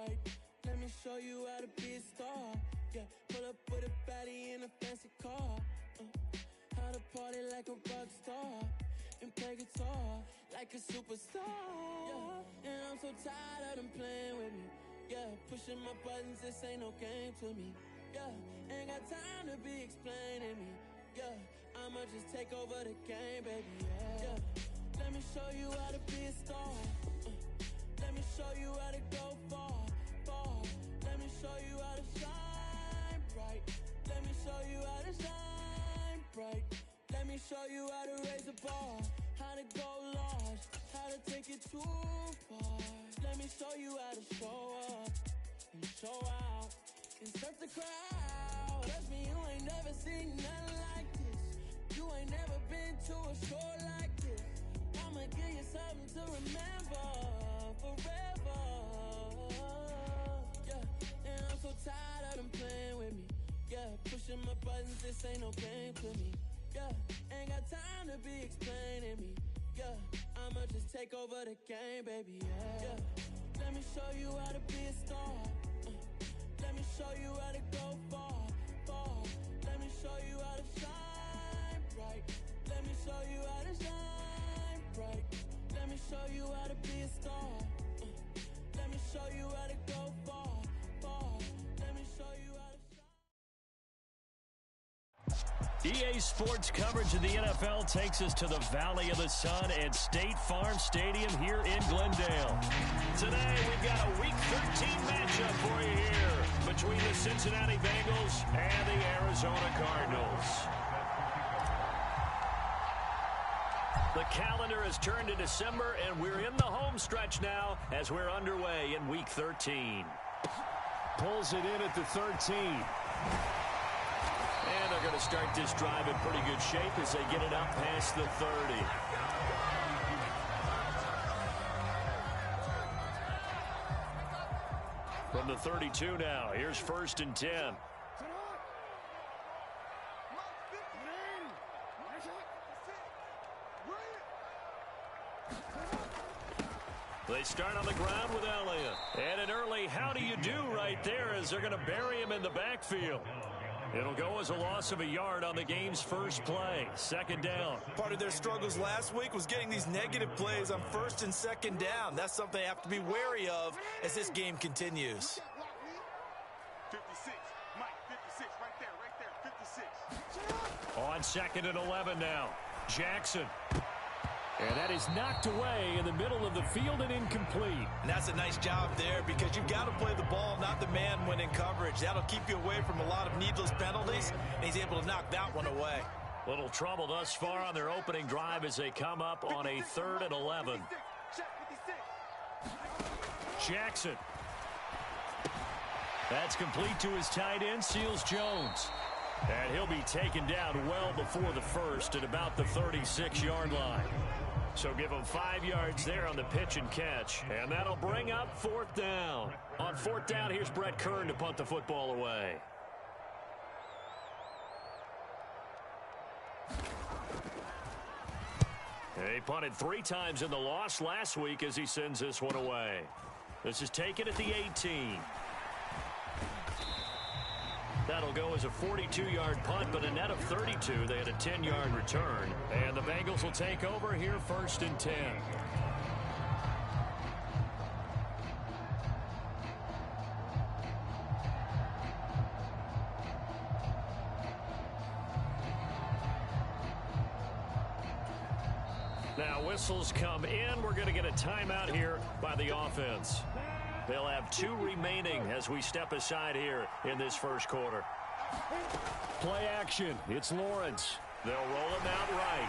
right. Let me show you how to be a star. Yeah, pull up with a baddie in a fancy car. How to party like a rock star and play guitar like a superstar. Yeah, and I'm so tired of them playing with me. Yeah, pushing my buttons, this ain't no game to me. Yeah, ain't got time to be explaining me. Yeah, I'ma just take over the game, baby. Yeah, let me show you how to be a star. Let me show you how to go far, far. Let me show you how to shine bright. Let me show you how to shine bright. Let me show you how to raise the bar, how to go large, how to take it too far. Let me show you how to show up and show out and surf the crowd. Trust me, you ain't never seen nothing like this. You ain't never been to a show like this. I'ma give you something to remember forever. Yeah, and I'm so tired of them playing with me. Yeah, pushing my buttons, this ain't no game to me. Yeah, ain't got time to be explaining me. Yeah, I'ma just take over the game, baby. Yeah, let me show you how to be a star. Let me show you how to go far, far. Let me show you how to shine bright. Let me show you how to shine bright. Let me show you how to be a star. Let me show you how to go far, far. Let me show you how to EA Sports coverage of the NFL takes us to the Valley of the Sun at State Farm Stadium here in Glendale. Today, we've got a Week 13 matchup for you here between the Cincinnati Bengals and the Arizona Cardinals. The calendar has turned to December, and we're in the home stretch now as we're underway in Week 13. Pulls it in at the 13. And they're going to start this drive in pretty good shape as they get it up past the 30. From the 32 now, here's 1st and 10. They start on the ground with Elliott. And an early how do you do right there as they're going to bury him in the backfield. It'll go as a loss of a yard on the game's first play. 2nd down. Part of their struggles last week was getting these negative plays on 1st and 2nd down. That's something they have to be wary of as this game continues. 56, Mike, 56, right there, 56. On 2nd and 11 now. Jackson. And that is knocked away in the middle of the field and incomplete. And that's a nice job there because you've got to play the ball, not the man when in coverage. That'll keep you away from a lot of needless penalties, and he's able to knock that one away. Little trouble thus far on their opening drive as they come up on a 3rd and 11. Jackson. That's complete to his tight end, Seals Jones. And he'll be taken down well before the first at about the 36-yard line. So give him 5 yards there on the pitch and catch. And that'll bring up 4th down. On 4th down, here's Brett Kern to punt the football away. He punted 3 times in the loss last week as he sends this one away. This is taken at the 18. That'll go as a 42-yard punt, but a net of 32. They had a 10-yard return. And the Bengals will take over here 1st and 10. Now whistles come in. We're going to get a timeout here by the offense. They'll have 2 remaining as we step aside here in this first quarter. Play action. It's Lawrence. They'll roll him out right.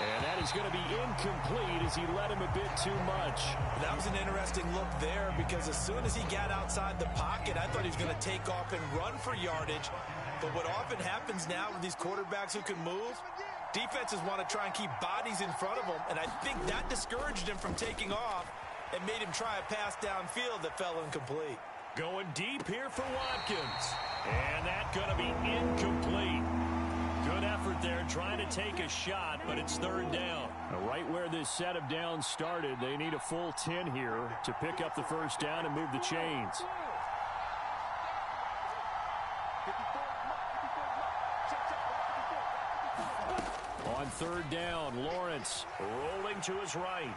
And that is going to be incomplete as he led him a bit too much. That was an interesting look there because as soon as he got outside the pocket, I thought he was going to take off and run for yardage. But what often happens now with these quarterbacks who can move, defenses want to try and keep bodies in front of them. And I think that discouraged him from taking off and made him try a pass downfield that fell incomplete. Going deep here for Watkins. And that's going to be incomplete. Good effort there trying trying to take a shot, but it's third down. Right where this set of downs started, they need a full 10 here to pick up the first down and move the chains. On third down, Lawrence rolling to his right.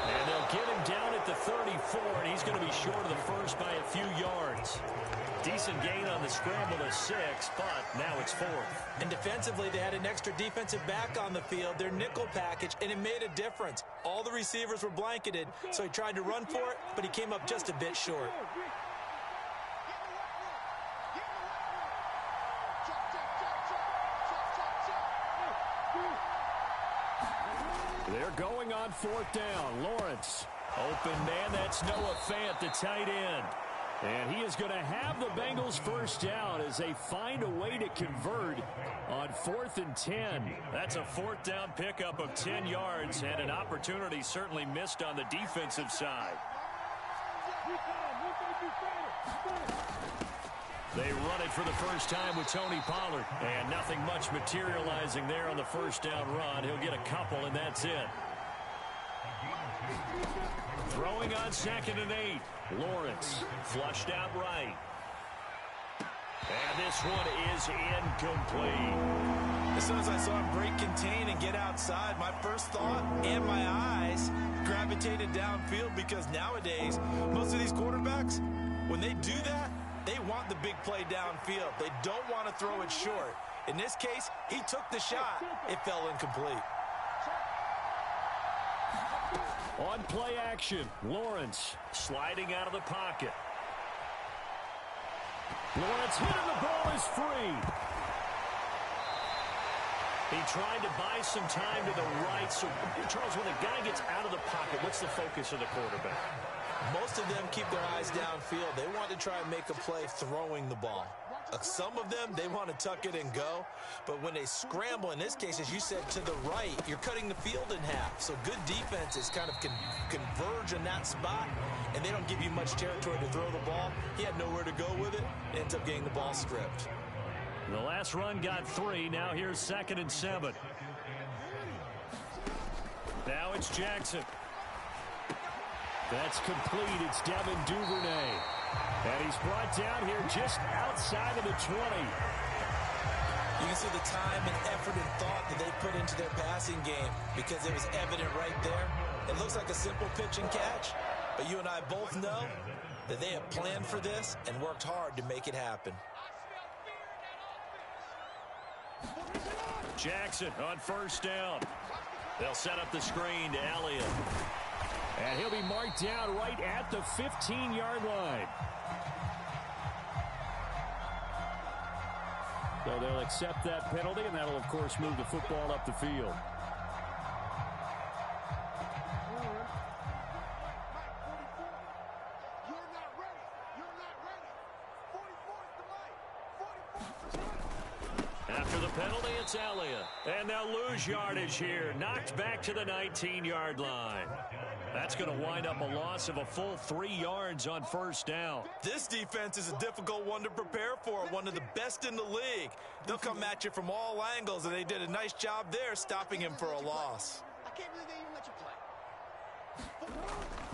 And they'll get him down at the 34, and he's going to be short of the first by a few yards. Decent gain on the scramble to 6, but now it's 4th. And defensively, they had an extra defensive back on the field, their nickel package, and it made a difference. All the receivers were blanketed, so he tried to run for it, but he came up just a bit short. They're going on fourth down. Lawrence. Open man, that's Noah Fant, the tight end. And he is going to have the Bengals first down as they find a way to convert on 4th and 10. That's a fourth down pickup of 10 yards and an opportunity certainly missed on the defensive side. They run it for the first time with Tony Pollard. And nothing much materializing there on the first down run. He'll get a couple, and that's it. Throwing on 2nd and 8. Lawrence flushed out right. And this one is incomplete. As soon as I saw him break contain and get outside, my first thought and my eyes gravitated downfield, because nowadays, most of these quarterbacks, when they do that, they want the big play downfield. They don't want to throw it short. In this case, he took the shot. It fell incomplete. On play action, Lawrence sliding out of the pocket. Lawrence hit and the ball is free. He tried to buy some time to the right. So, Charles, when a guy gets out of the pocket, what's the focus of the quarterback? Most of them keep their eyes downfield. They want to try and make a play throwing the ball. Some of them, they want to tuck it and go. But when they scramble, in this case, as you said, to the right, you're cutting the field in half. So good defenses kind of converge in that spot, and they don't give you much territory to throw the ball. He had nowhere to go with it. Ends up getting the ball stripped. The last run got 3. Now here's 2nd and 7. Now it's Jackson. That's complete. It's Devin Duvernay. And he's brought down here just outside of the 20. You can see the time and effort and thought that they put into their passing game, because it was evident right there. It looks like a simple pitch and catch, but you and I both know that they have planned for this and worked hard to make it happen. Jackson on first down. They'll set up the screen to Elliott. And he'll be marked down right at the 15-yard line. So they'll accept that penalty, and that'll, of course, move the football up the field. After the penalty, it's Elliott. And they'll lose yardage here. Knocked back to the 19-yard line. That's going to wind up a loss of a full 3 yards on first down. This defense is a difficult one to prepare for, one of the best in the league. They'll come at you from all angles, and they did a nice job there stopping him for a loss. I can't believe they even let you play.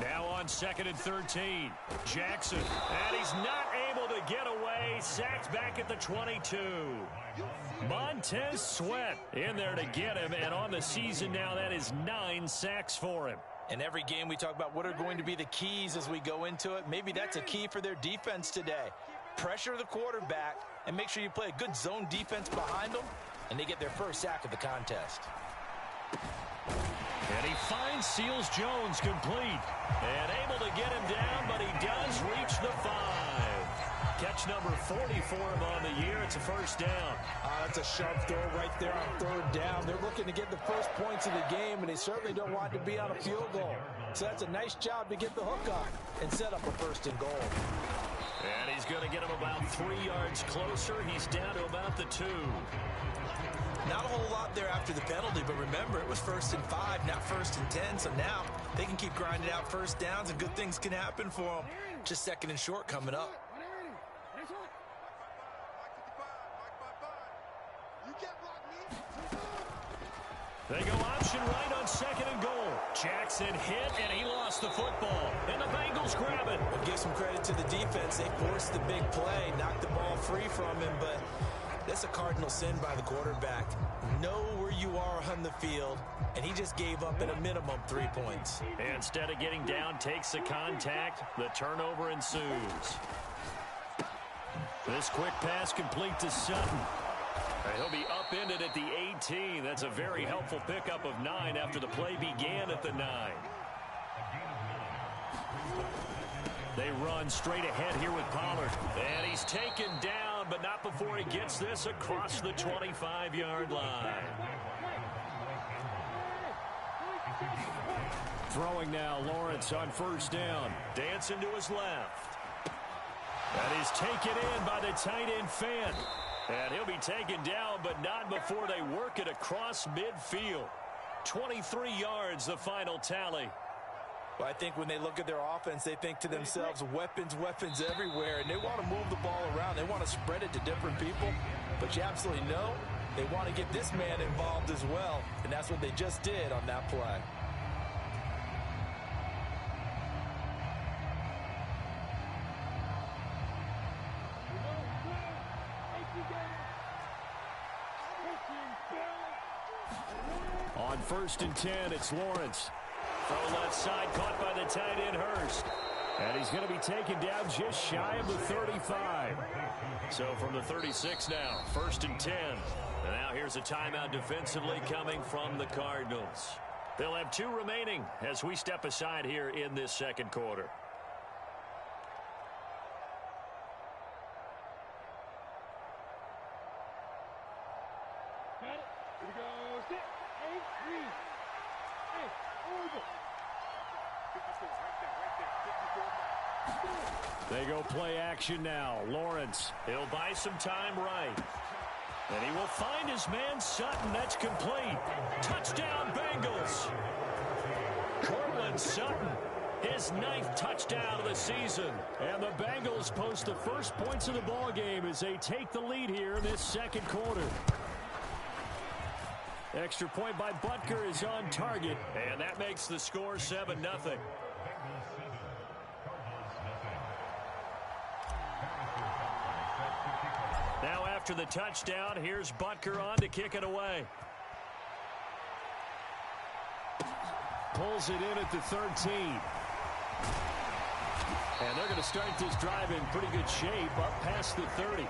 Now on 2nd and 13. Jackson. And he's not able to get away. Sacked back at the 22. Montez Sweat in there to get him. And on the season now, that is 9 sacks for him. In every game, we talk about what are going to be the keys as we go into it. Maybe that's a key for their defense today. Pressure the quarterback and make sure you play a good zone defense behind them, and they get their first sack of the contest. And he finds Seals-Jones complete. And able to get him down, but he does reach the 5. Catch number 40 for him on the year. It's a first down. That's a sharp throw right there on third down. They're looking to get the first points of the game, and they certainly don't want to be on a field goal. So that's a nice job to get the hook on and set up a first and goal. And he's going to get him about 3 yards closer. He's down to about the 2. Not a whole lot there after the penalty, but remember, it was 1st and 5, not 1st and 10. So now they can keep grinding out first downs, and good things can happen for them. Just 2nd and short coming up. They go option right on second and goal. Jackson hit, and he lost the football. And the Bengals grab it. I'll give some credit to the defense. They forced the big play, knocked the ball free from him, but that's a cardinal sin by the quarterback. Know where you are on the field, and he just gave up at a minimum 3 points. And instead of getting down, takes the contact. The turnover ensues. This quick pass complete to Sutton. And he'll be upended at the 18. That's a very helpful pickup of 9 after the play began at the 9. They run straight ahead here with Pollard. And he's taken down, but not before he gets this across the 25-yard line. Throwing now, Lawrence on first down. Dancing to his left. That is taken in by the tight end Fant. And he'll be taken down, but not before they work it across midfield. 23 yards, the final tally. Well, I think when they look at their offense, they think to themselves, weapons, weapons everywhere, and they want to move the ball around. They want to spread it to different people, but you absolutely know they want to get this man involved as well, and that's what they just did on that play. On first and 10, it's Lawrence. Throw left side, caught by the tight end Hurst. And he's going to be taken down just shy of the 35. So from the 36 now, first and 10. And now here's a timeout defensively coming from the Cardinals. They'll have 2 remaining as we step aside here in this second quarter. They go play action now. Lawrence, he'll buy some time right. And he will find his man Sutton. That's complete. Touchdown, Bengals. Cortland Sutton, his 9th touchdown of the season. And the Bengals post the first points of the ball game as they take the lead here in this second quarter. Extra point by Butker is on target. And that makes the score 7-0. Now after the touchdown, here's Butker on to kick it away. Pulls it in at the 13. And they're going to start this drive in pretty good shape up past the 30.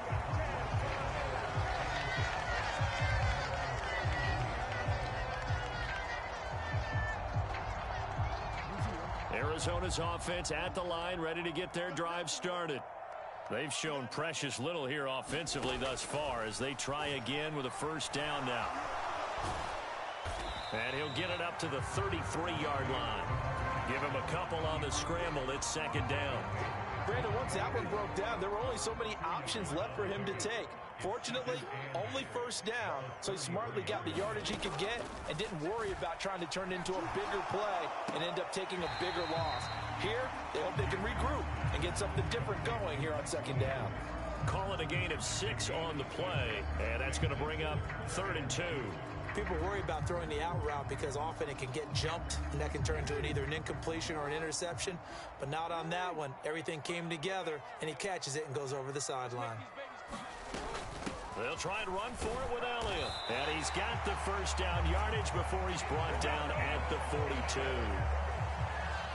Arizona's offense at the line, ready to get their drive started. They've shown precious little here offensively thus far as they try again with a first down now. And he'll get it up to the 33-yard line. Give him a couple on the scramble. It's second down. Brandon, once that one broke down, there were only so many options left for him to take. Fortunately, only first down, so he smartly got the yardage he could get and didn't worry about trying to turn it into a bigger play and end up taking a bigger loss. Here, they hope they can regroup and get something different going here on second down. Call it a gain of 6 on the play, and that's going to bring up 3rd and 2. People worry about throwing the out route because often it can get jumped, and that can turn into either an incompletion or an interception. But not on that one. Everything came together, and he catches it and goes over the sideline. They'll try and run for it with Elliott. And he's got the first down yardage before he's brought down at the 42.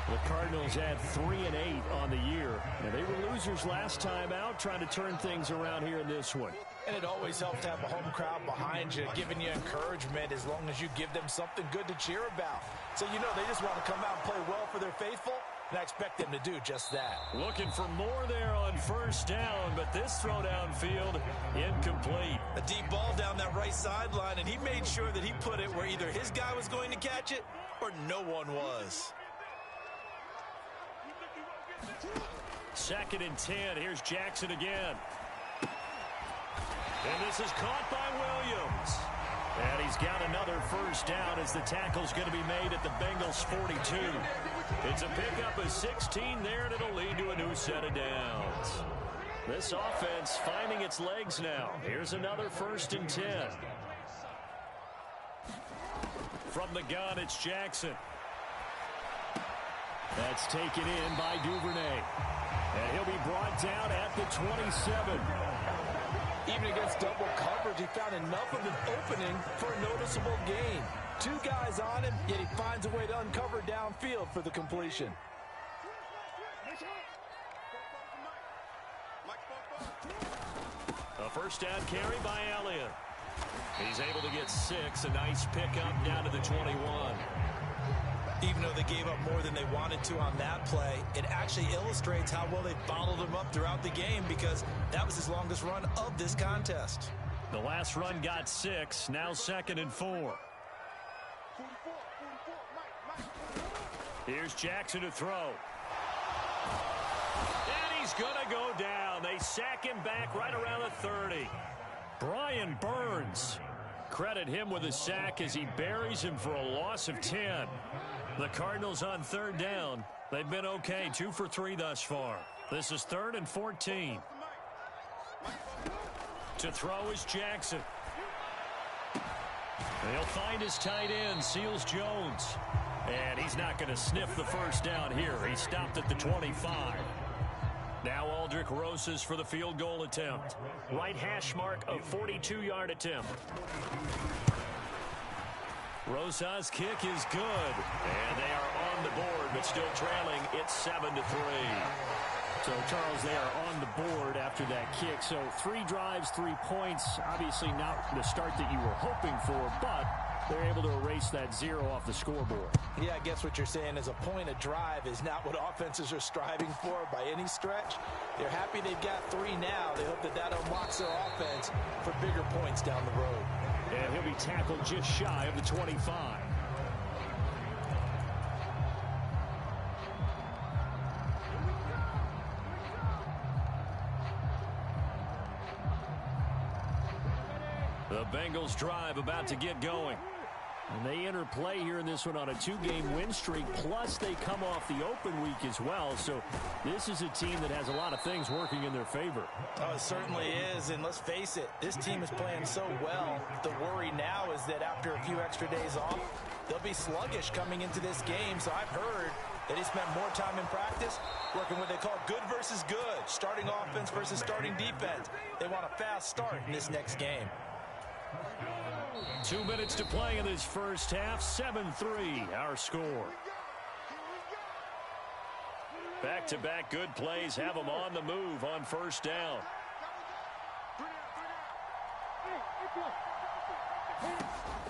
The Cardinals had 3-8 on the year. And they were losers last time out, trying to turn things around here in this one. And it always helps to have a home crowd behind you, giving you encouragement as long as you give them something good to cheer about. So you know they just want to come out and play well for their faithful, and I expect them to do just that. Looking for more there on first down, but this throw downfield incomplete. A deep ball down that right sideline, and he made sure that he put it where either his guy was going to catch it or no one was. 2nd and 10. Here's Jackson again. And this is caught by Williams. And he's got another first down as the tackle's going to be made at the Bengals 42. It's a pickup of 16 there, and it'll lead to a new set of downs. This offense finding its legs now. Here's another 1st and 10. From the gun, it's Jackson. That's taken in by Duvernay. And he'll be brought down at the 27. Even against double coverage, he found enough of an opening for a noticeable gain. Two guys on him, yet he finds a way to uncover downfield for the completion. A first down carry by Elliott. He's able to get 6. A nice pickup down to the 21. Even though they gave up more than they wanted to on that play, it actually illustrates how well they bottled him up throughout the game because that was his longest run of this contest. The last run got 6. Now 2nd and 4. Here's Jackson to throw. And he's going to go down. They sack him back right around the 30. Brian Burns. Credit him with a sack as he buries him for a loss of 10. The Cardinals on 3rd down. They've been okay. 2 for 3 thus far. This is 3rd and 14. To throw is Jackson. He'll find his tight end, Seals Jones. And he's not going to sniff the first down here. He stopped at the 25. Now Aldrick Rosas for the field goal attempt. Right hash mark of 42-yard attempt. Rosas' kick is good. And they are on the board, but still trailing. It's 7-3. So, Charles, they are on the board after that kick. So 3 drives, 3 points. Obviously not the start that you were hoping for, but they're able to erase that 0 off the scoreboard. Yeah, I guess what you're saying is a point of drive is not what offenses are striving for by any stretch. They're happy they've got 3 now. They hope that that unlocks their offense for bigger points down the road. And he'll be tackled just shy of the 25. The Bengals drive about to get going. And they enter play here in this one on a 2-game win streak, plus they come off the open week as well. So this is a team that has a lot of things working in their favor. Oh, it certainly is, and let's face it, this team is playing so well. The worry now is that after a few extra days off, they'll be sluggish coming into this game. So I've heard that he spent more time in practice working what they call good versus good, starting offense versus starting defense. They want a fast start in this next game. 2 minutes to play in this first half. 7-3 our score. Back-to-back good plays have them on the move on first down.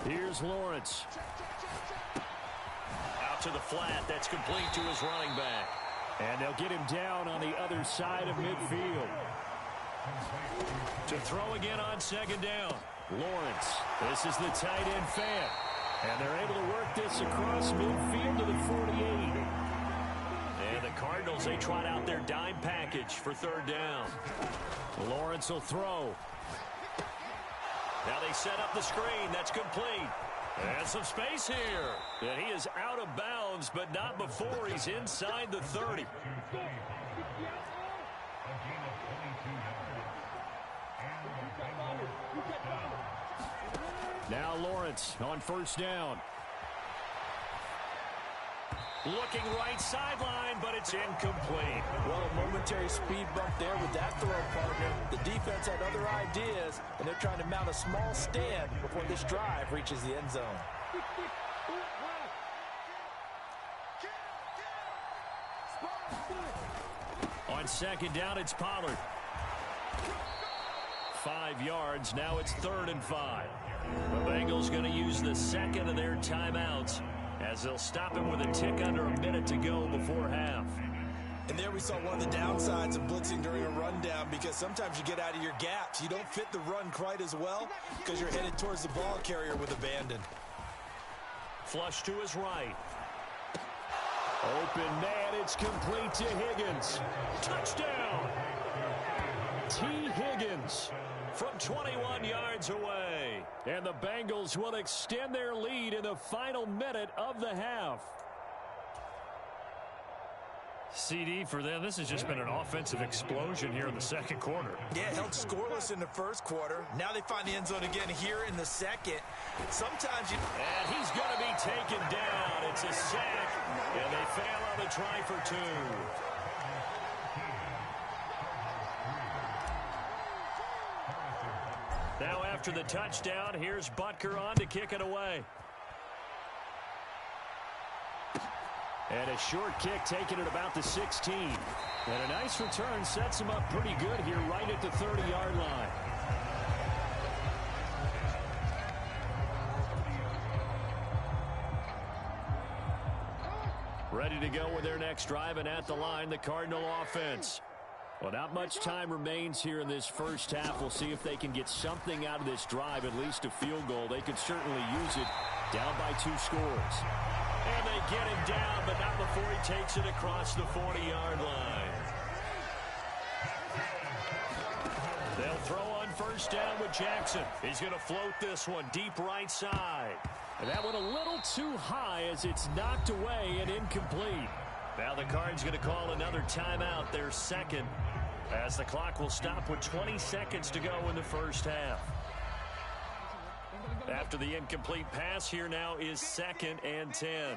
Here's Lawrence. Out to the flat. That's complete to his running back. And they'll get him down on the other side of midfield. To throw again on 2nd down. Lawrence, this is the tight end fan. And they're able to work this across midfield to the 48. And the Cardinals, they trot out their dime package for 3rd down. Lawrence will throw. Now they set up the screen. That's complete. And some space here. And he is out of bounds, but not before he's inside the 30. Now Lawrence on first down. Looking right sideline, but it's incomplete. Well, a momentary speed bump there with that throw, partner. The defense had other ideas, and they're trying to mount a small stand before this drive reaches the end zone. On 2nd down, it's Pollard. 5 yards. Now it's 3rd and 5. The Bengals going to use the 2nd of their timeouts as they'll stop him with a tick under a minute to go before half. And there we saw one of the downsides of blitzing during a rundown, because sometimes you get out of your gaps. You don't fit the run quite as well because you're headed towards the ball carrier with abandon. Flush to his right. Open man, it's complete to Higgins. Touchdown! T. Higgins from 21 yards away. And the Bengals will extend their lead in the final minute of the half. CD for them. This has just been an offensive explosion here in the second quarter. Yeah, held scoreless in the first quarter. Now they find the end zone again here in the second. Sometimes you... And he's going to be taken down. It's a sack, and they fail on the try for two. Now after the touchdown, here's Butker on to kick it away. And a short kick taken at about the 16. And a nice return sets him up pretty good here right at the 30-yard line. Ready to go with their next drive, and at the line, the Cardinal offense. Well, not much time remains here in this first half. We'll see if they can get something out of this drive, at least a field goal. They could certainly use it, down by 2 scores. And they get him down, but not before he takes it across the 40-yard line. They'll throw on first down with Jackson. He's going to float this one deep right side. And that one a little too high as it's knocked away and incomplete. Now the Cards going to call another timeout, their second, as the clock will stop with 20 seconds to go in the first half. After the incomplete pass, here now is 2nd and 10.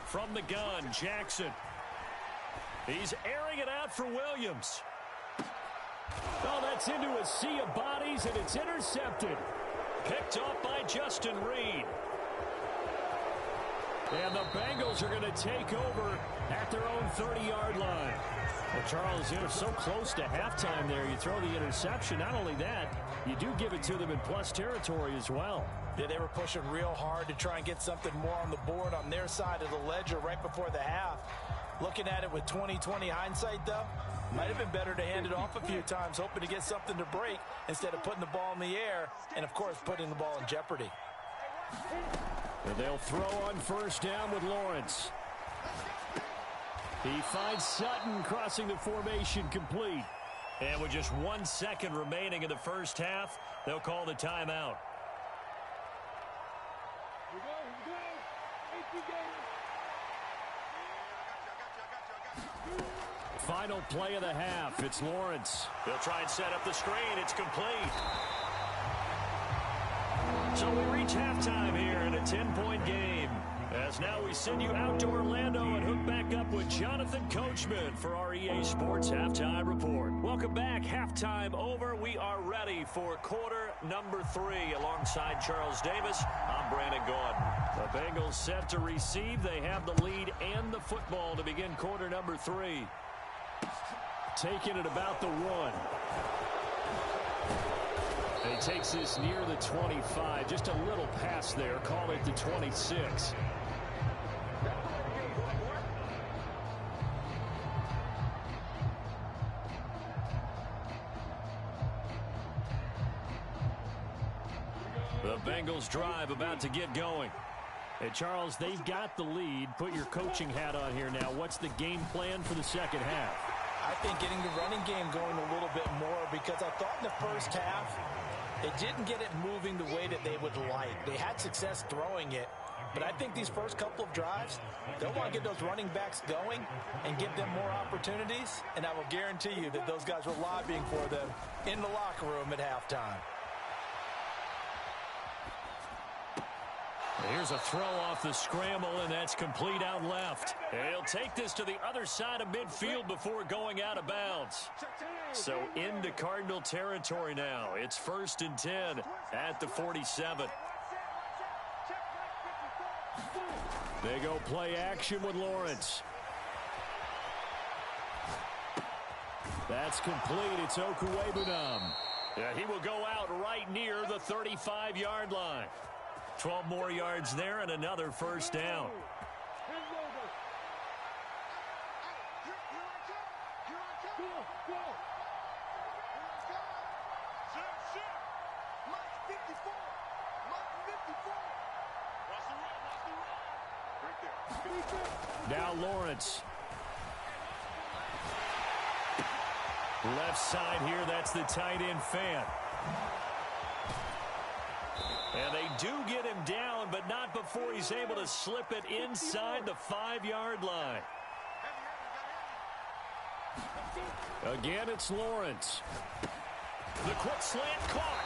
From the gun, Jackson. He's airing it out for Williams. Oh, that's into a sea of bodies, and it's intercepted. Picked off by Justin Reed. And the Bengals are going to take over at their own 30-yard line. Well, Charles, you're so close to halftime there. You throw the interception. Not only that, you do give it to them in plus territory as well. Yeah, they were pushing real hard to try and get something more on the board on their side of the ledger right before the half. Looking at it with 20/20 hindsight, though, might have been better to hand it off a few times, hoping to get something to break instead of putting the ball in the air and, of course, putting the ball in jeopardy. And they'll throw on first down with Lawrence. He finds Sutton crossing the formation complete. And with just 1 second remaining in the first half, they'll call the timeout. Final play of the half. It's Lawrence. They'll try and set up the screen. It's complete. So we reach halftime here in a 10-point game. As now we send you out to Orlando and hook back up with Jonathan Coachman for our EA Sports Halftime Report. Welcome back. Halftime over. We are ready for quarter number 3. Alongside Charles Davis, I'm Brandon Gordon. The Bengals set to receive. They have the lead and the football to begin quarter number 3. Taking it about the 1. And he takes this near the 25. Just a little pass there. Call it the 26. The Bengals drive about to get going. Hey, Charles, they've got the lead. Put your coaching hat on here now. What's the game plan for the second half? I think getting the running game going a little bit more, because I thought in the first half they didn't get it moving the way that they would like. They had success throwing it, but I think these first couple of drives, they'll want to get those running backs going and give them more opportunities, and I will guarantee you that those guys were lobbying for them in the locker room at halftime. Here's a throw off the scramble, and that's complete out left. And he'll take this to the other side of midfield before going out of bounds. So into Cardinal territory now. It's 1st and 10 at the 47. They go play action with Lawrence. That's complete. It's Okuwebunam. Yeah, he will go out right near the 35-yard line. 12 more yards there and another first down. Now Lawrence. Left side here, that's the tight end Fant. And they do get him down, but not before he's able to slip it inside the 5-yard line. Again, it's Lawrence. The quick slant caught.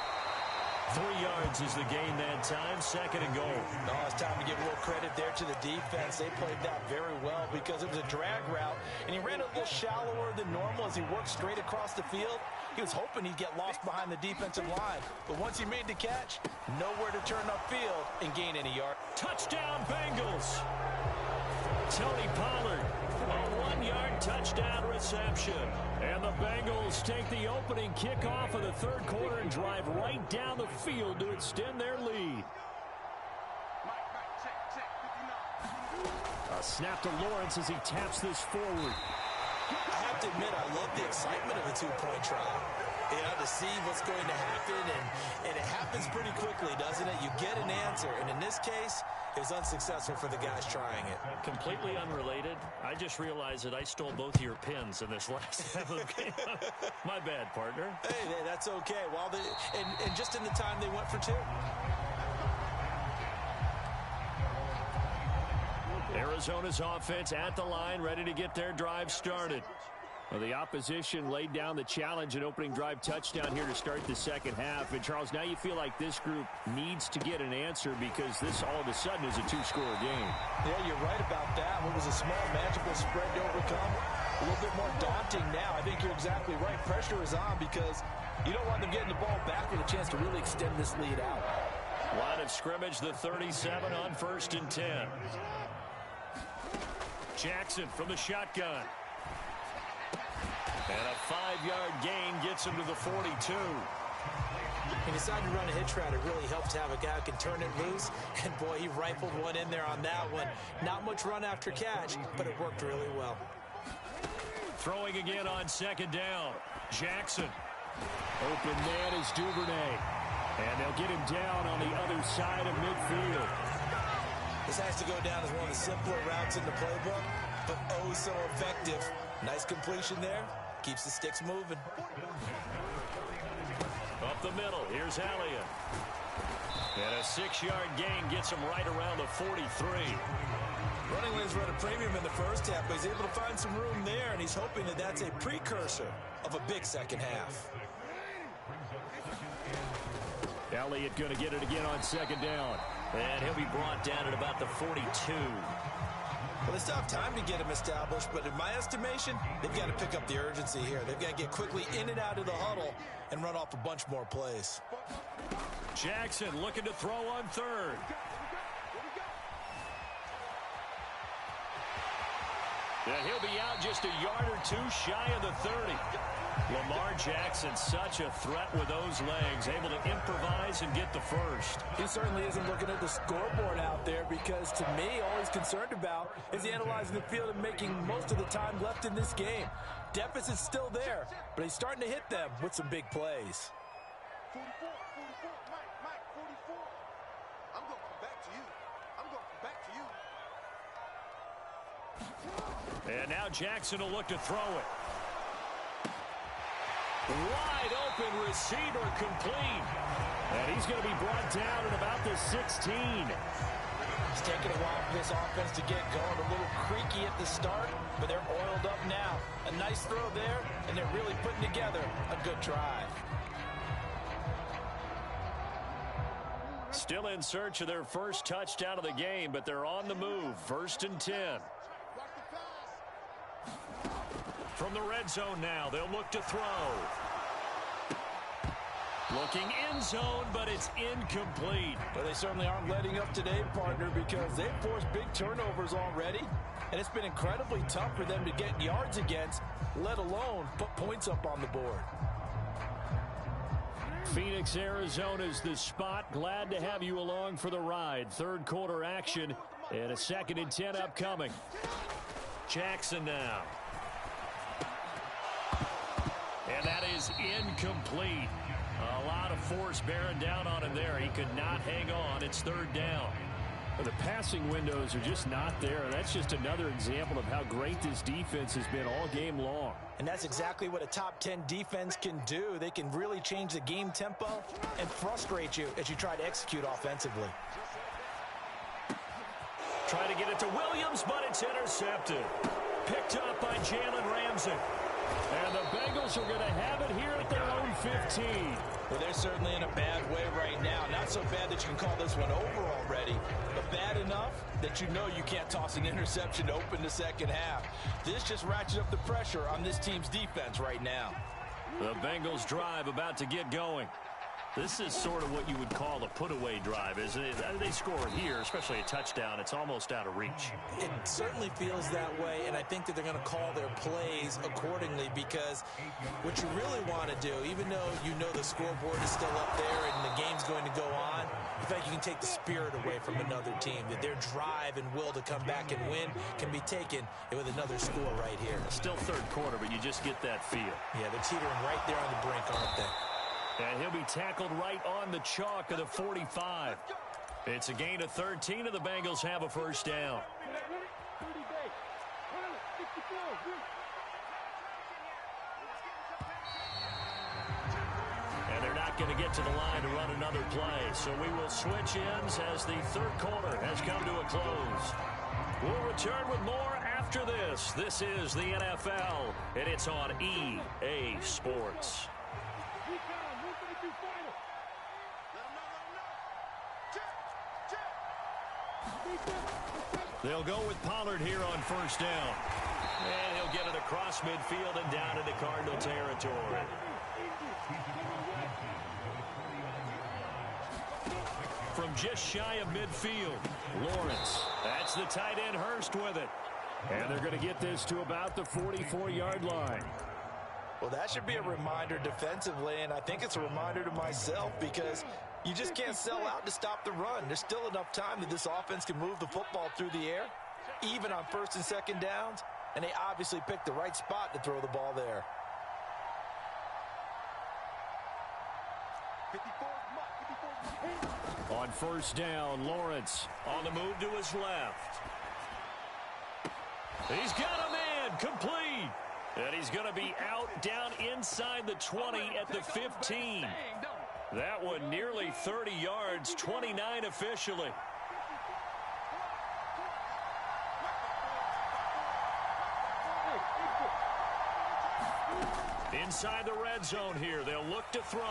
3 yards is the gain that time, 2nd and goal. No, it's time to give a little credit there to the defense. They played that very well because it was a drag route, and he ran a little shallower than normal as he worked straight across the field. He was hoping he'd get lost behind the defensive line, but once he made the catch, nowhere to turn upfield and gain any yard. Touchdown, Bengals! Tony Pollard, a 1-yard touchdown reception. And the Bengals take the opening kickoff of the 3rd quarter and drive right down the field to extend their lead. A snap to Lawrence as he taps this forward. I have to admit, I love the excitement of a 2-point try. You know, to see what's going to happen, and it happens pretty quickly, doesn't it? You get an answer, and in this case, it was unsuccessful for the guys trying it. Completely unrelated. I just realized that I stole both of your pins in this last half of the game. My bad, partner. Hey, that's okay. Well, and just in the time they went for 2. Arizona's offense at the line, ready to get their drive started. Well, the opposition laid down the challenge and opening drive touchdown here to start the 2nd half. And, Charles, now you feel like this group needs to get an answer because this all of a sudden is a 2-score game. Yeah, you're right about that. What was a small, magical spread to overcome, a little bit more daunting now. I think you're exactly right. Pressure is on because you don't want them getting the ball back with a chance to really extend this lead out. Line of scrimmage, the 37 on 1st and 10. Jackson from the shotgun. And a 5-yard gain gets him to the 42. He decided to run a hitch route. It really helps to have a guy who can turn it loose. And, boy, he rifled one in there on that one. Not much run after catch, but it worked really well. Throwing again on 2nd down. Jackson. Open man is Duvernay. And they'll get him down on the other side of midfield. This has to go down as one of the simpler routes in the playbook, but oh so effective. Nice completion there. Keeps the sticks moving. Up the middle, here's Elliott. And a 6-yard gain gets him right around the 43. Running lanes run a premium in the first half, but he's able to find some room there, and he's hoping that that's a precursor of a big second half. Elliott going to get it again on 2nd down. And he'll be brought down at about the 42. Well, they still have time to get him established, but in my estimation, they've got to pick up the urgency here. They've got to get quickly in and out of the huddle and run off a bunch more plays. Jackson looking to throw on 3rd. And he'll be out just a yard or 2 shy of the 30. Lamar Jackson, such a threat with those legs, able to improvise and get the first. He certainly isn't looking at the scoreboard out there because, to me, all he's concerned about is analyzing the field and making most of the time left in this game. Deficit's still there, but he's starting to hit them with some big plays. 44, Mike, 44. I'm going to come back to you. I'm going to come back to you. And now Jackson will look to throw it. Wide open receiver complete. And he's going to be brought down at about the 16. It's taking a while for this offense to get going. A little creaky at the start, but they're oiled up now. A nice throw there, and they're really putting together a good drive. Still in search of their first touchdown of the game, but they're on the move. 1st and 10. From the red zone now, they'll look to throw. Looking end zone, but it's incomplete. Well, they certainly aren't letting up today, partner, because they've forced big turnovers already, and it's been incredibly tough for them to get yards against, let alone put points up on the board. Phoenix, Arizona's the spot. Glad to have you along for the ride. 3rd quarter action and a 2nd and 10 upcoming. Jackson now. And that is incomplete. A lot of force bearing down on him there. He could not hang on. It's 3rd down. The passing windows are just not there. That's just another example of how great this defense has been all game long. And that's exactly what a top 10 defense can do. They can really change the game tempo and frustrate you as you try to execute offensively. Try to get it to Williams, but it's intercepted. Picked up by Jalen Ramsey. And the Bengals are going to have it here at their own 15. Well, they're certainly in a bad way right now. Not so bad that you can call this one over already, but bad enough that you know you can't toss an interception to open the second half. This just ratchets up the pressure on this team's defense right now. The Bengals drive about to get going. This is sort of what you would call a put-away drive, isn't it? They score here, especially a touchdown. It's almost out of reach. It certainly feels that way, and I think that they're going to call their plays accordingly because what you really want to do, even though you know the scoreboard is still up there and the game's going to go on, in fact, you can take the spirit away from another team, that their drive and will to come back and win can be taken with another score right here. Still third quarter, but you just get that feel. Yeah, they're teetering right there on the brink, aren't they? And he'll be tackled right on the chalk of the 45. It's a gain of 13, and the Bengals have a first down. And they're not going to get to the line to run another play. So we will switch ends as the third quarter has come to a close. We'll return with more after this. This is the NFL, and it's on EA Sports. They'll go with Pollard here on first down. And he'll get it across midfield and down into Cardinal territory. From just shy of midfield, Lawrence. That's the tight end Hurst with it. And they're going to get this to about the 44-yard line. Well, that should be a reminder defensively, and I think it's a reminder to myself because you just can't sell out to stop the run. There's still enough time that this offense can move the football through the air, even on first and second downs, and they obviously picked the right spot to throw the ball there. On first down, Lawrence on the move to his left. He's got a man, complete. And he's going to be out down inside the 20 at the 15. That one nearly 30 yards, 29 officially. Inside the red zone here, they'll look to throw.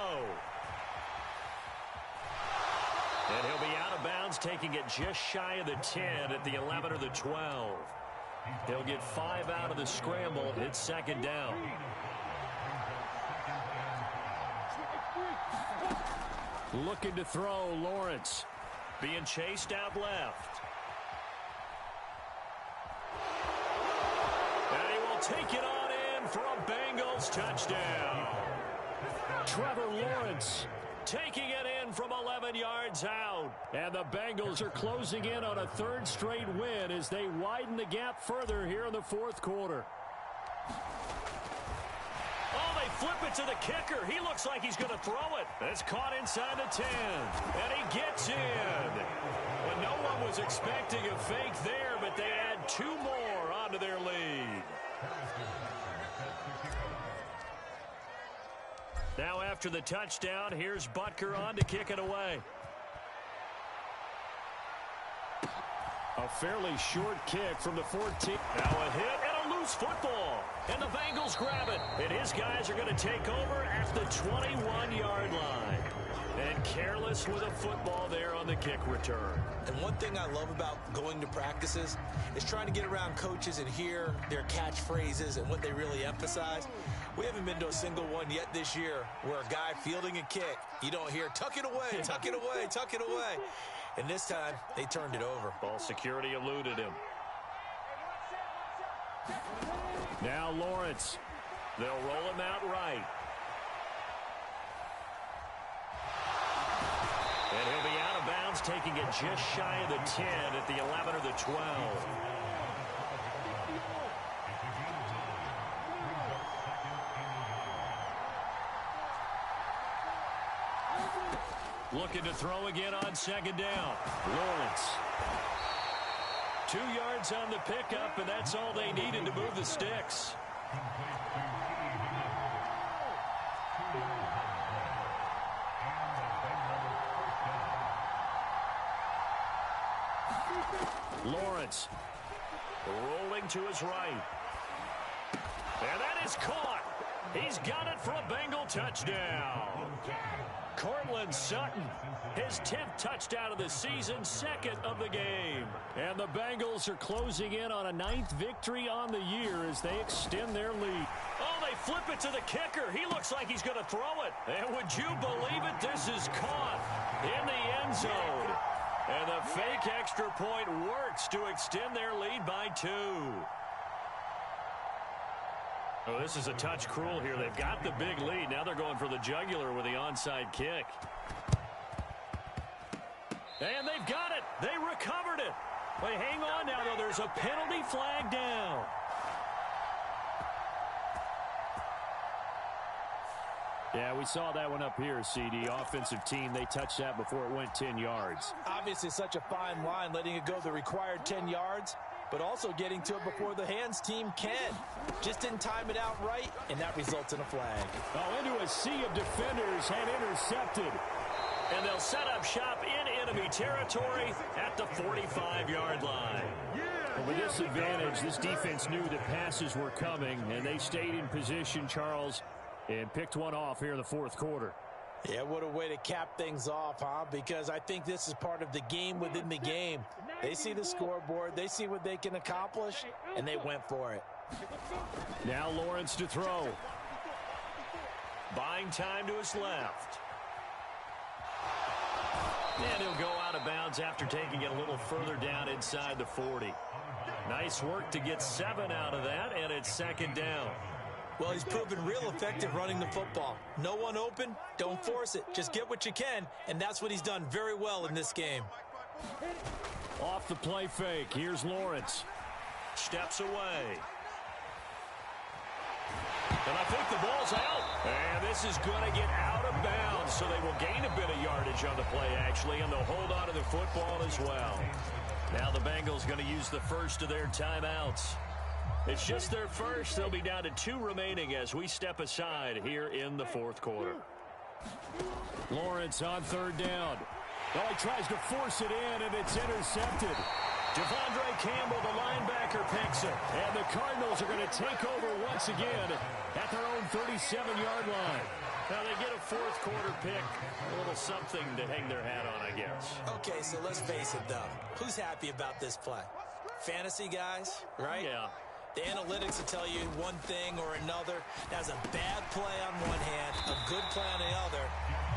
And he'll be out of bounds, taking it just shy of the 10 at the 11 or the 12. He'll get 5 out of the scramble. It's second down. looking to throw. Lawrence being chased out left. And he will take it on in for a Bengals touchdown. Trevor Lawrence taking it in from 11 yards out. And the Bengals are closing in on a third straight win as they widen the gap further here in the fourth quarter. Oh, they flip it to the kicker. He looks like he's going to throw it. It's caught inside the 10. And he gets in. Well, no one was expecting a fake there, but they add 2 more onto their lead. Now after the touchdown, here's Butker on to kick it away. A fairly short kick from the 14. Now a hit and a loose football. And the Bengals grab it. And his guys are going to take over at the 21-yard line. And careless with a football there on the kick return. And one thing I love about going to practices is trying to get around coaches and hear their catchphrases and what they really emphasize. We haven't been to a single one yet this year where a guy fielding a kick, you don't hear, tuck it away, tuck it away, tuck it away. And this time, they turned it over. Ball security eluded him. Now Lawrence. They'll roll him out right. And he'll be out of bounds, taking it just shy of the 10 at the 11 or the 12. Looking to throw again on second down. Lawrence. 2 yards on the pickup, and that's all they needed to move the sticks. Lawrence rolling to his right. And that is caught. He's got it for a Bengal touchdown. Cortland Sutton, his 10th touchdown of the season, 2nd of the game. And the Bengals are closing in on a 9th victory on the year as they extend their lead. Oh, they flip it to the kicker. He looks like he's going to throw it. And would you believe it? This is caught in the end zone. And the fake extra point works to extend their lead by 2. Oh, this is a touch cruel here. They've got the big lead. Now they're going for the jugular with the onside kick. And they've got it. They recovered it. Wait, hang on now, though. There's a penalty flag down. Yeah, we saw that one up here, CD. Offensive team, they touched that before it went 10 yards. Obviously such a fine line, letting it go the required 10 yards, but also getting to it before the hands team can. Just didn't time it out right, and that results in a flag. Oh, into a sea of defenders and intercepted. And they'll set up shop in enemy territory at the 45-yard line. Well, with this advantage, this defense knew that passes were coming, and they stayed in position, Charles, and picked one off here in the 4th quarter. Yeah, what a way to cap things off, huh? Because I think this is part of the game within the game. They see the scoreboard, they see what they can accomplish, and they went for it. Now Lawrence to throw. Buying time to his left. And he'll go out of bounds after taking it a little further down inside the 40. Nice work to get 7 out of that, and it's 2nd down. Well, he's proven real effective running the football. No one open, don't force it. Just get what you can, and that's what he's done very well in this game. Off the play fake, here's Lawrence. Steps away. And I think the ball's out. And this is going to get out of bounds, so they will gain a bit of yardage on the play, actually, and they'll hold on to the football as well. Now the Bengals going to use the first of their timeouts. It's just their first. They'll be down to 2 remaining as we step aside here in the 4th quarter. Lawrence on 3rd down. Well, he tries to force it in, and it's intercepted. Devondre Campbell, the linebacker, picks it. And the Cardinals are going to take over once again at their own 37-yard line. Now they get a 4th quarter pick. A little something to hang their hat on, I guess. Okay, so let's face it, though. Who's happy about this play? Fantasy guys, right? Yeah. The analytics will tell you one thing or another. That's a bad play on one hand, a good play on the other,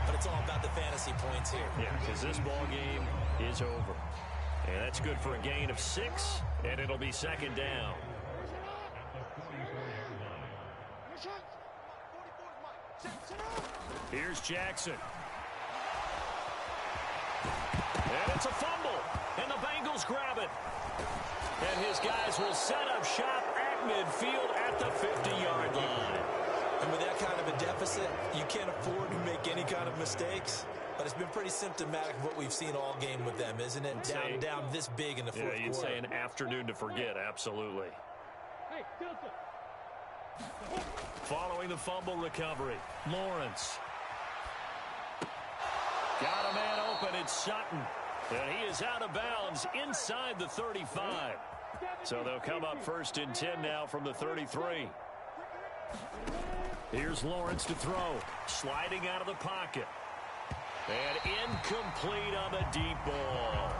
but it's all about the fantasy points here. Yeah, because this ball game is over. And that's good for a gain of 6, and it'll be 2nd down. Here's Jackson. And it's a fumble, and the Bengals grab it. And his guys will set up shop at midfield at the 50-yard line. And with that kind of a deficit, you can't afford to make any kind of mistakes. But it's been pretty symptomatic of what we've seen all game with them, isn't it? Down this big in the 4th quarter. Yeah, you'd say an afternoon to forget, absolutely. Following the fumble recovery, Lawrence. Got a man open, it's Sutton. And he is out of bounds inside the 35. So they'll come up 1st and 10 now from the 33. Here's Lawrence to throw. Sliding out of the pocket. And incomplete on the deep ball.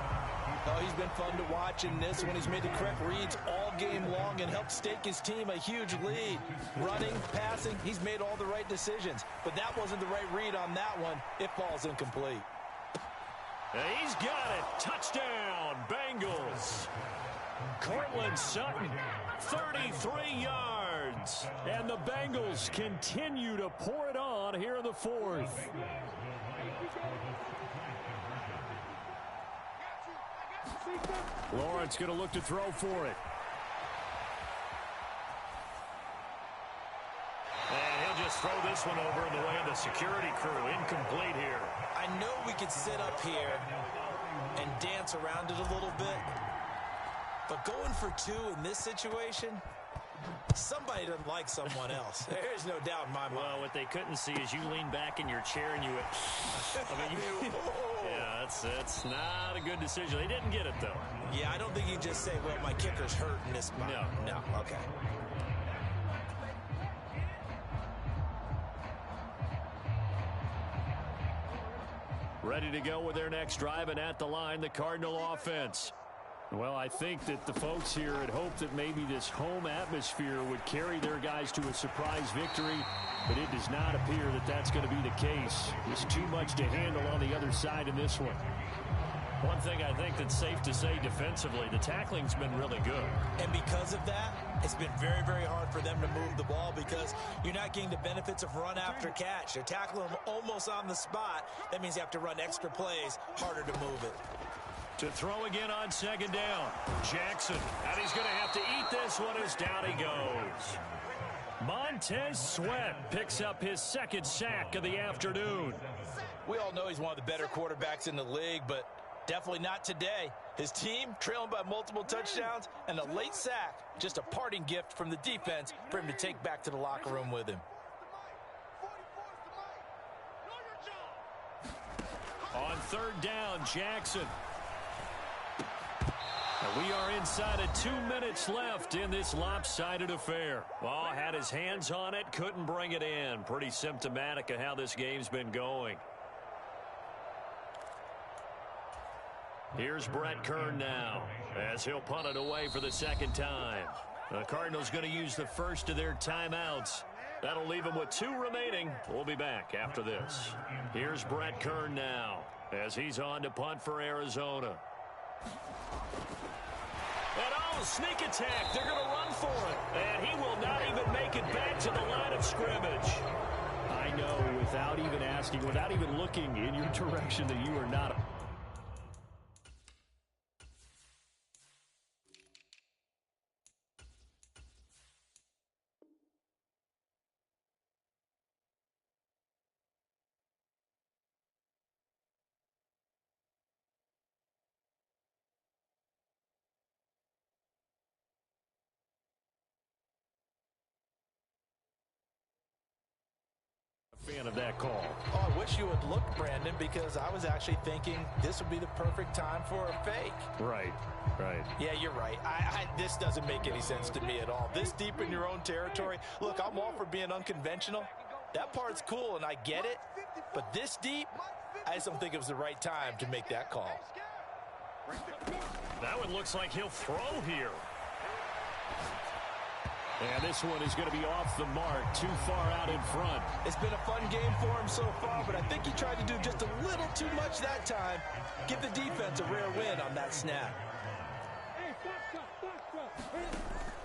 Oh, he's been fun to watch in this one. He's made the correct reads all game long and helped stake his team a huge lead. Running, passing, he's made all the right decisions. But that wasn't the right read on that one. It falls incomplete. And he's got it. Touchdown, Bengals. Cortland Sutton, 33 yards. And the Bengals continue to pour it on here in the 4th. Lawrence going to look to throw for it. And he'll just Let's throw this one over in the way of the security crew. Incomplete here. I know we could sit up here and dance around it a little bit, but going for two in this situation, somebody doesn't like someone else. There's no doubt in my mind. Well, what they couldn't see is you lean back in your chair and you went, I mean, yeah, that's not a good decision. They didn't get it, though. Yeah, I don't think you just say, well, my kicker's hurt in this spot. No, okay. Ready to go with their next drive, and at the line, the Cardinal offense. Well, I think that the folks here had hoped that maybe this home atmosphere would carry their guys to a surprise victory, but it does not appear that that's going to be the case. There's too much to handle on the other side in this one. One thing I think that's safe to say defensively, the tackling's been really good. And because of that, it's been very, very hard for them to move the ball because you're not getting the benefits of run after catch. They're tackling them almost on the spot. That means you have to run extra plays, harder to move it. To throw again on second down. Jackson, and he's going to have to eat this one as down he goes. Montez Sweat picks up his second sack of the afternoon. We all know he's one of the better quarterbacks in the league, but definitely not today. His team trailing by multiple touchdowns and a late sack. Just a parting gift from the defense for him to take back to the locker room with him. On third down, Jackson. And we are inside of 2 minutes left in this lopsided affair. Well, had his hands on it, couldn't bring it in. Pretty symptomatic of how this game's been going. Here's Brett Kern now as he'll punt it away for the second time. The Cardinals going to use the first of their timeouts. That'll leave them with 2 remaining. We'll be back after this. Here's Brett Kern now as he's on to punt for Arizona. And sneak attack. They're going to run for it. And he will not even make it back to the line of scrimmage. I know, without even asking, without even looking in your direction, that you are not. Fan of that call. Oh, I wish you had looked, Brandon, because I was actually thinking this would be the perfect time for a fake. Right. Yeah, you're right. This doesn't make any sense to me at all. This deep in your own territory. Look, I'm all for being unconventional. That part's cool, and I get it. But this deep, I just don't think it was the right time to make that call. That one looks like he'll throw here. And this one is going to be off the mark, too far out in front. It's been a fun game for him so far, but I think he tried to do just a little too much that time. Give the defense a rare win on that snap.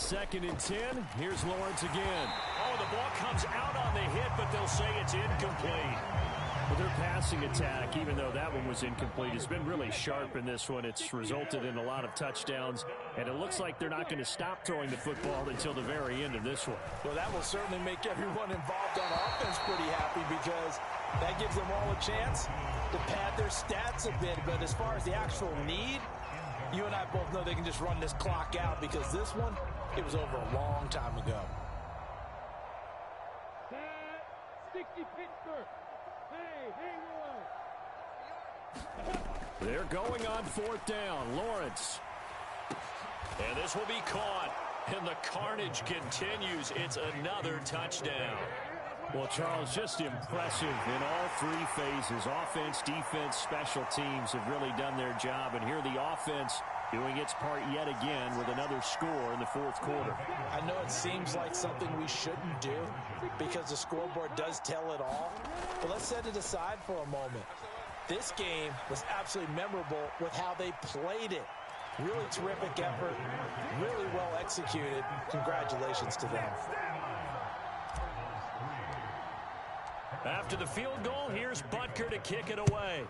2nd and 10. Here's Lawrence again. Oh, the ball comes out on the hit, but they'll say it's incomplete. Well, their passing attack, even though that one was incomplete, has been really sharp in this one. It's resulted in a lot of touchdowns, and it looks like they're not going to stop throwing the football until the very end of this one. Well, that will certainly make everyone involved on offense pretty happy because that gives them all a chance to pad their stats a bit. But as far as the actual need, you and I both know they can just run this clock out because this one, it was over a long time ago. 60 Pittsburgh. They're going on 4th down. Lawrence. And this will be caught. And the carnage continues. It's another touchdown. Well, Charles, just impressive in all 3 phases. Offense, defense, special teams have really done their job. And here the offense doing its part yet again with another score in the 4th quarter. I know it seems like something we shouldn't do because the scoreboard does tell it all. But let's set it aside for a moment. This game was absolutely memorable with how they played it. Really terrific effort, really well executed. Congratulations to them. After the field goal, here's Butker to kick it away.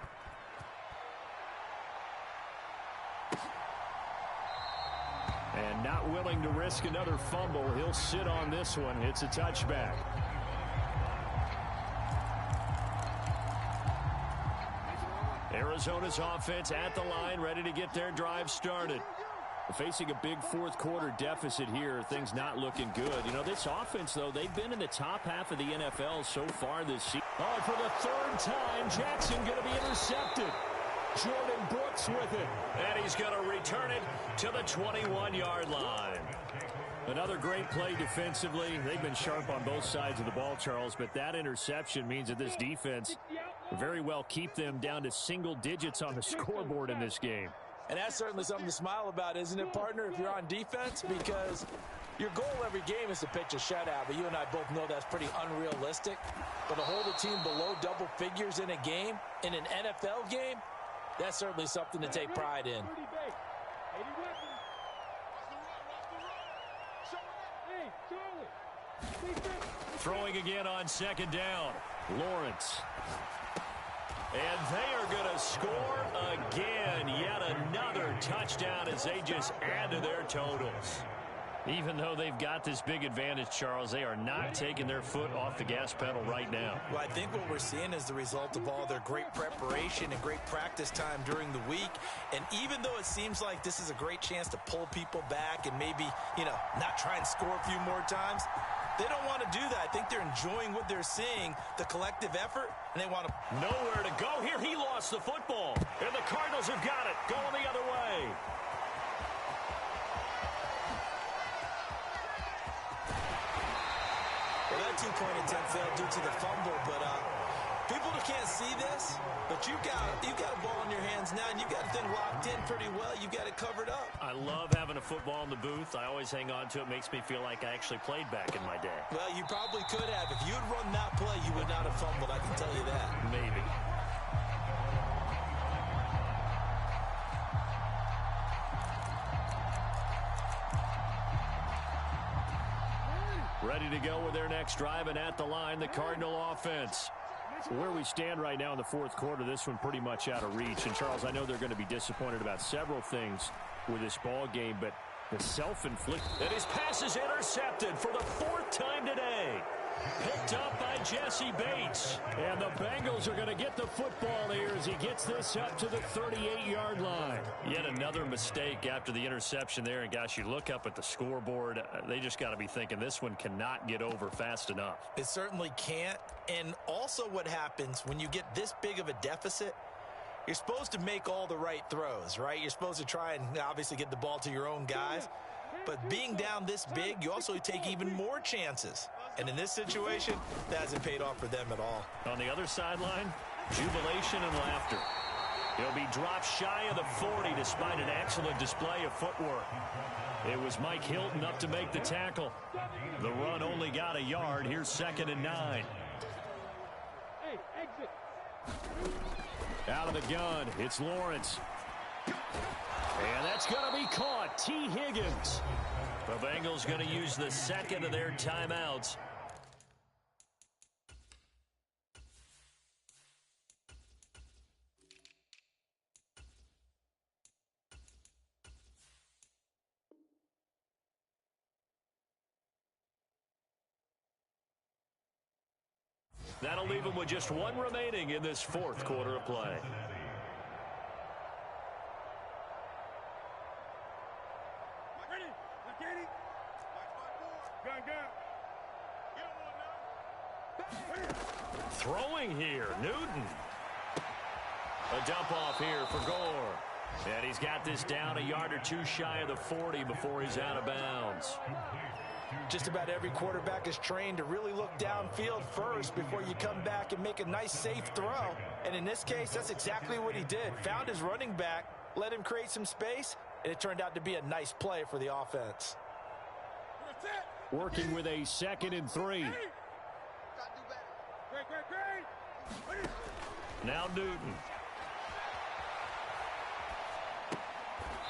And not willing to risk another fumble, he'll sit on this one. It's a touchback. Arizona's offense at the line, ready to get their drive started. Facing a big fourth-quarter deficit here, things not looking good. You know, this offense, though, they've been in the top half of the NFL so far this season. Oh, and for the third time, Jackson going to be intercepted. Jordan Brooks with it. And he's going to return it to the 21-yard line. Another great play defensively. They've been sharp on both sides of the ball, Charles, but that interception means that this defense very well keep them down to single digits on the scoreboard in this game. And that's certainly something to smile about, isn't it, partner, if you're on defense? Because your goal every game is to pitch a shutout, but you and I both know that's pretty unrealistic. But to hold a team below double figures in a game, in an NFL game, that's certainly something to take pride in. Throwing again on second down. Lawrence. And they are going to score again. Yet another touchdown as they just add to their totals. Even though they've got this big advantage, Charles, they are not taking their foot off the gas pedal right now. Well, I think what we're seeing is the result of all their great preparation and great practice time during the week. And even though it seems like this is a great chance to pull people back and maybe, not try and score a few more times, they don't want to do that. I think they're enjoying what they're seeing, the collective effort, and they want to... Nowhere to go here. He lost the football. And the Cardinals have got it. Going the other way. Well, that two-point attempt failed due to the fumble, but people who can't see this, but you've got a ball in your hands now, and you've got the thing locked in pretty well. You've got it covered up. I love having a football in the booth. I always hang on to it. Makes me feel like I actually played back in my day. Well, you probably could have. If you'd run that play, you would not have fumbled. I can tell you that. Maybe. Ready to go with their next drive, and at the line, the Cardinal offense. Where we stand right now in the fourth quarter, this one pretty much out of reach. And, Charles, I know they're going to be disappointed about several things with this ball game, but the self-inflicted... And his pass is intercepted for the fourth time today. Picked up by Jesse Bates. And the Bengals are going to get the football here as he gets this up to the 38-yard line. Yet another mistake after the interception there. And, gosh, you look up at the scoreboard, they just got to be thinking this one cannot get over fast enough. It certainly can't. And also what happens when you get this big of a deficit, you're supposed to make all the right throws, right? You're supposed to try and obviously get the ball to your own guys. But being down this big, you also take even more chances. And in this situation, that hasn't paid off for them at all. On the other sideline, jubilation and laughter. He'll be dropped shy of the 40 despite an excellent display of footwork. It was Mike Hilton up to make the tackle. The run only got a yard. Here's 2nd and 9. Out of the gun, it's Lawrence. And that's going to be caught. T. Higgins. The Bengals going to use the second of their timeouts. That'll leave them with just one remaining in this fourth quarter of play. Throwing here, Newton. A dump off here for Gore. And he's got this down a yard or two shy of the 40 before he's out of bounds. Just about every quarterback is trained to really look downfield first before you come back and make a nice, safe throw. And in this case, that's exactly what he did. Found his running back, let him create some space, and it turned out to be a nice play for the offense. Working with a 2nd and 3. Now Newton.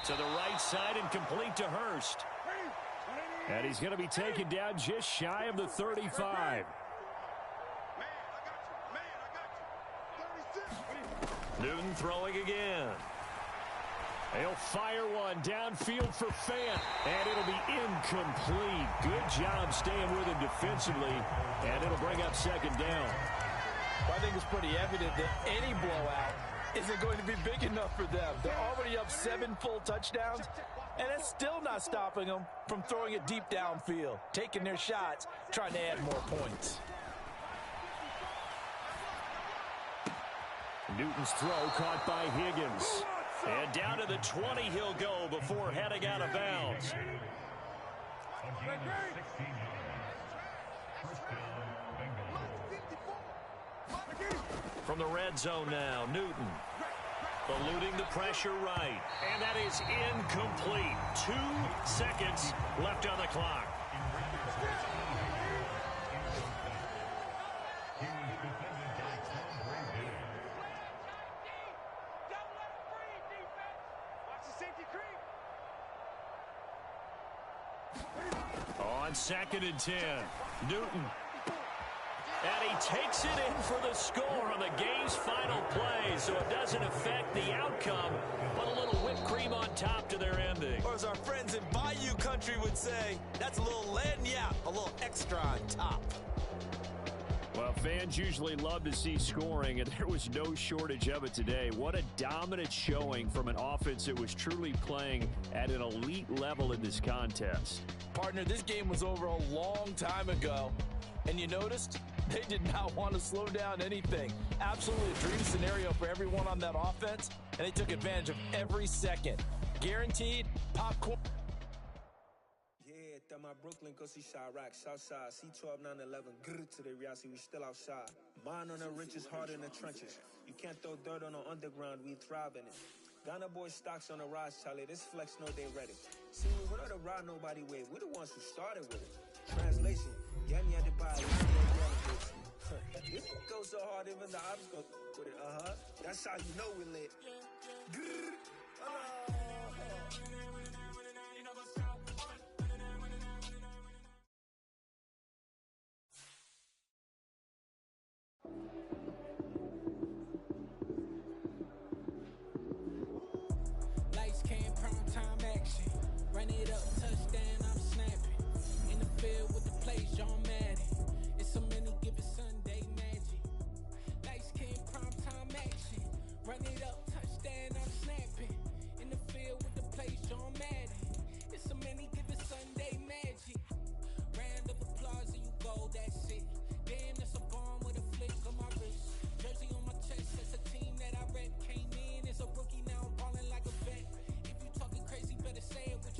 To the right side and complete to Hurst. And he's going to be taken down just shy of the 35. Newton throwing again. He'll fire one downfield for Fant, and it'll be incomplete. Good job staying with him defensively, and it'll bring up 2nd down. Well, I think it's pretty evident that any blowout isn't going to be big enough for them. They're already up 7 full touchdowns, and it's still not stopping them from throwing it deep downfield, taking their shots, trying to add more points. Newton's throw caught by Higgins. And down to the 20 he'll go before heading out of bounds. From the red zone now, Newton. Eluding the pressure right. And that is incomplete. 2 seconds left on the clock. On 2nd and 10, Newton. And he takes it in for the score on the game's final play, so it doesn't affect the outcome, but a little whipped cream on top to their ending. Or as our friends in Bayou Country would say, that's a little lagniappe, a little extra on top. Well, fans usually love to see scoring, and there was no shortage of it today. What a dominant showing from an offense that was truly playing at an elite level in this contest. Partner, this game was over a long time ago, and you noticed they did not want to slow down anything. Absolutely a dream scenario for everyone on that offense, and they took advantage of every second. Guaranteed popcorn. My Brooklyn, go see Chirac, Southside, C12, 911, grr to the reality, we still outside. Mine on the richest, heart in the trenches. You can't throw dirt on the underground, we thrive in it. Ghana boys stocks on the rise, Charlie, this flex know they ready. See, we don't ride nobody wave, we the ones who started with it. Translation, yeah, me had to buy a This goes so hard, even the ops go with it, That's how you know we lit. Grr, Lights came, prime time action. Run it up.